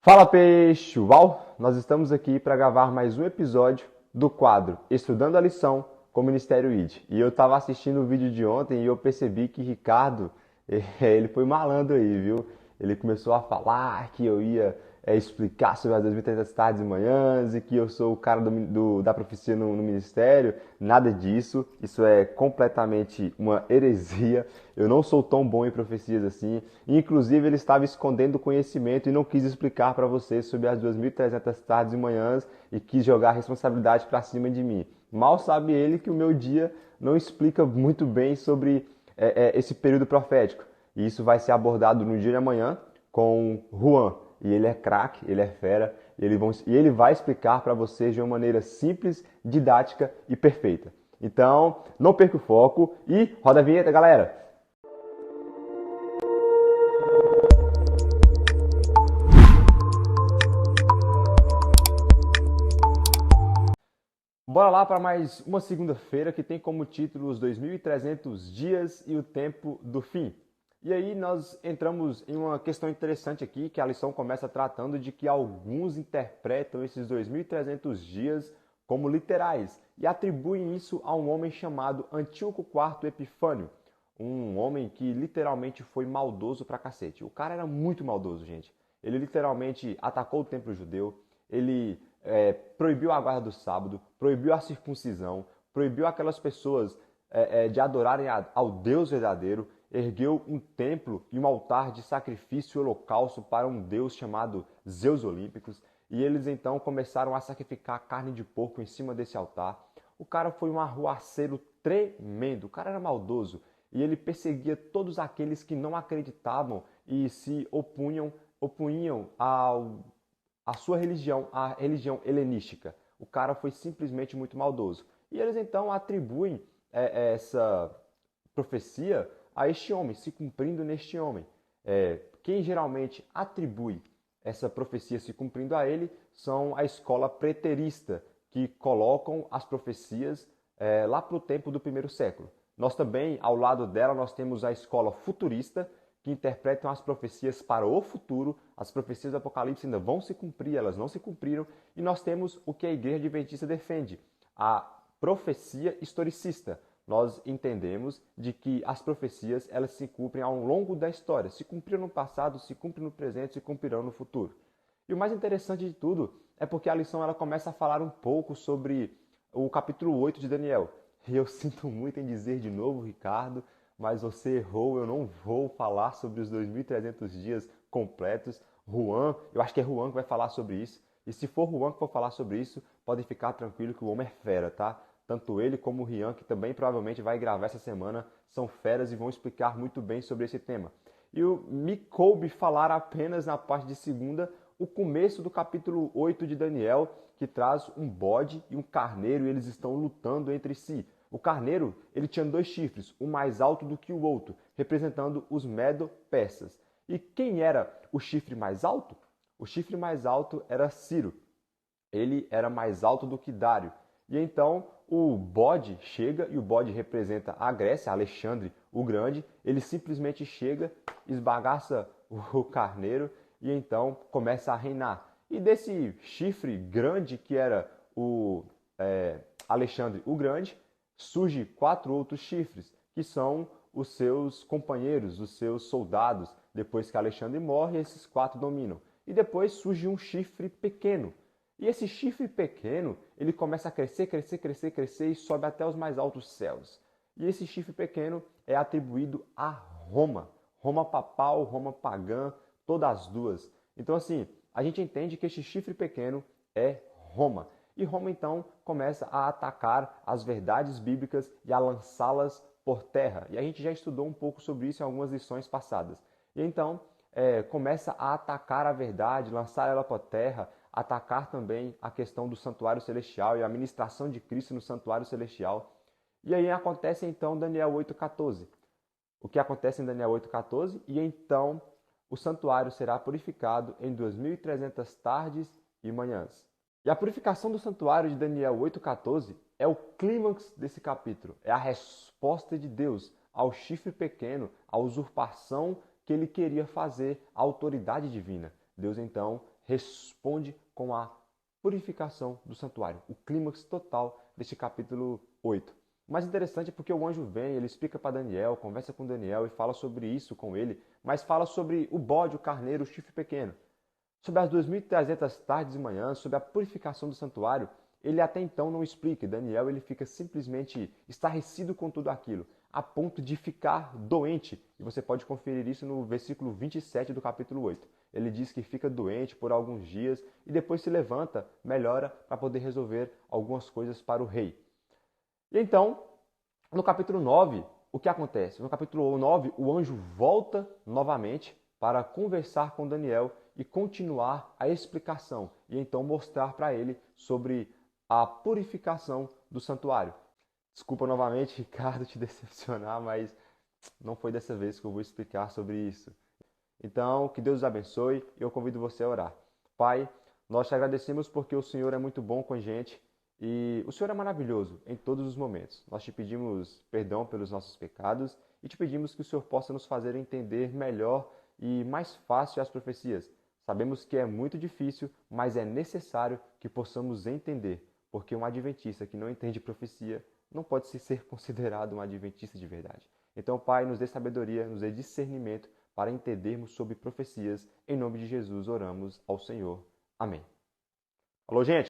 Fala pessoal, nós estamos aqui para gravar mais um episódio do quadro Estudando a Lição com o Ministério ID. E eu estava assistindo o vídeo de ontem e eu percebi que Ricardo, ele foi malandro aí, viu? Ele começou a falar que eu ia explicar sobre as 2.300 tardes e manhãs e que eu sou o cara da profecia no ministério. Nada disso, isso é completamente uma heresia. Eu não sou tão bom em profecias assim. Inclusive, ele estava escondendo conhecimento e não quis explicar para vocês sobre as 2.300 tardes e manhãs e quis jogar a responsabilidade para cima de mim. Mal sabe ele que o meu dia não explica muito bem sobre esse período profético. E isso vai ser abordado no dia de amanhã com Juan. E ele é craque, ele é fera, e ele vai explicar para vocês de uma maneira simples, didática e perfeita. Então, não perca o foco e roda a vinheta, galera! Bora lá para mais uma segunda-feira que tem como título os 2.300 dias e o tempo do fim. E aí nós entramos em uma questão interessante aqui, que a lição começa tratando de que alguns interpretam esses 2.300 dias como literais e atribuem isso a um homem chamado Antíoco IV Epifânio, um homem que literalmente foi maldoso pra cacete. O cara era muito maldoso, gente. Ele literalmente atacou o templo judeu, ele proibiu a guarda do sábado, proibiu a circuncisão, proibiu aquelas pessoas de adorarem ao Deus verdadeiro, ergueu um templo e um altar de sacrifício e holocausto para um deus chamado Zeus Olímpicos, e eles então começaram a sacrificar carne de porco em cima desse altar. O cara foi um arruaceiro tremendo, o cara era maldoso, e ele perseguia todos aqueles que não acreditavam e se opunham à sua religião, a religião helenística. O cara foi simplesmente muito maldoso. E eles então atribuem essa profecia a este homem, se cumprindo neste homem. Quem geralmente atribui essa profecia se cumprindo a ele são a escola preterista, que colocam as profecias lá para o tempo do primeiro século. Nós também, ao lado dela, nós temos a escola futurista, que interpretam as profecias para o futuro. As profecias do Apocalipse ainda vão se cumprir, elas não se cumpriram. E nós temos o que a Igreja Adventista defende, a profecia historicista. Nós entendemos de que as profecias elas se cumprem ao longo da história. Se cumpriram no passado, se cumprem no presente, se cumprirão no futuro. E o mais interessante de tudo é porque a lição ela começa a falar um pouco sobre o capítulo 8 de Daniel. E eu sinto muito em dizer de novo, Ricardo, mas você errou, eu não vou falar sobre os 2.300 dias completos. Juan, eu acho que é Juan que vai falar sobre isso. E se for Juan que for falar sobre isso, podem ficar tranquilo que o homem é fera, tá? Tanto ele como o Rian, que também provavelmente vai gravar essa semana, são feras e vão explicar muito bem sobre esse tema. E me coube falar apenas na parte de segunda, o começo do capítulo 8 de Daniel, que traz um bode e um carneiro e eles estão lutando entre si. O carneiro, ele tinha dois chifres, um mais alto do que o outro, representando os medo-persas. E quem era o chifre mais alto? O chifre mais alto era Ciro. Ele era mais alto do que Dário. E então o bode chega, e o bode representa a Grécia, Alexandre o Grande. Ele simplesmente chega, esbagaça o carneiro e então começa a reinar. E desse chifre grande que era o Alexandre o Grande, surge 4 outros chifres, que são os seus companheiros, os seus soldados. Depois que Alexandre morre, esses 4 dominam. E depois surge um chifre pequeno. E esse chifre pequeno, ele começa a crescer, crescer, crescer, crescer e sobe até os mais altos céus. E esse chifre pequeno é atribuído a Roma. Roma papal, Roma pagã, todas as duas. Então assim, a gente entende que esse chifre pequeno é Roma. E Roma então começa a atacar as verdades bíblicas e a lançá-las por terra. E a gente já estudou um pouco sobre isso em algumas lições passadas. E então começa a atacar a verdade, lançar ela por terra, atacar também a questão do santuário celestial e a ministração de Cristo no santuário celestial. E aí acontece então Daniel 8,14. O que acontece em Daniel 8,14? E então o santuário será purificado em 2.300 tardes e manhãs. E a purificação do santuário de Daniel 8,14 é o clímax desse capítulo. É a resposta de Deus ao chifre pequeno, à usurpação que ele queria fazer, à autoridade divina. Deus então responde com a purificação do santuário, o clímax total deste capítulo 8. O mais interessante é porque o anjo vem, ele explica para Daniel, conversa com Daniel e fala sobre isso com ele, mas fala sobre o bode, o carneiro, o chifre pequeno. Sobre as 2.300 tardes e manhãs, sobre a purificação do santuário, ele até então não explica. Daniel ele fica simplesmente estarrecido com tudo aquilo, a ponto de ficar doente. E você pode conferir isso no versículo 27 do capítulo 8. Ele diz que fica doente por alguns dias e depois se levanta, melhora, para poder resolver algumas coisas para o rei. E então, no capítulo 9, o que acontece? No capítulo 9, o anjo volta novamente para conversar com Daniel e continuar a explicação e então mostrar para ele sobre a purificação do santuário. Desculpa novamente, Ricardo, te decepcionar, mas não foi dessa vez que eu vou explicar sobre isso. Então, que Deus os abençoe e eu convido você a orar. Pai, nós te agradecemos porque o Senhor é muito bom com a gente e o Senhor é maravilhoso em todos os momentos. Nós te pedimos perdão pelos nossos pecados e te pedimos que o Senhor possa nos fazer entender melhor e mais fácil as profecias. Sabemos que é muito difícil, mas é necessário que possamos entender, porque um adventista que não entende profecia não pode ser considerado um adventista de verdade. Então, Pai, nos dê sabedoria, nos dê discernimento para entendermos sobre profecias. Em nome de Jesus, oramos ao Senhor. Amém. Alô, gente!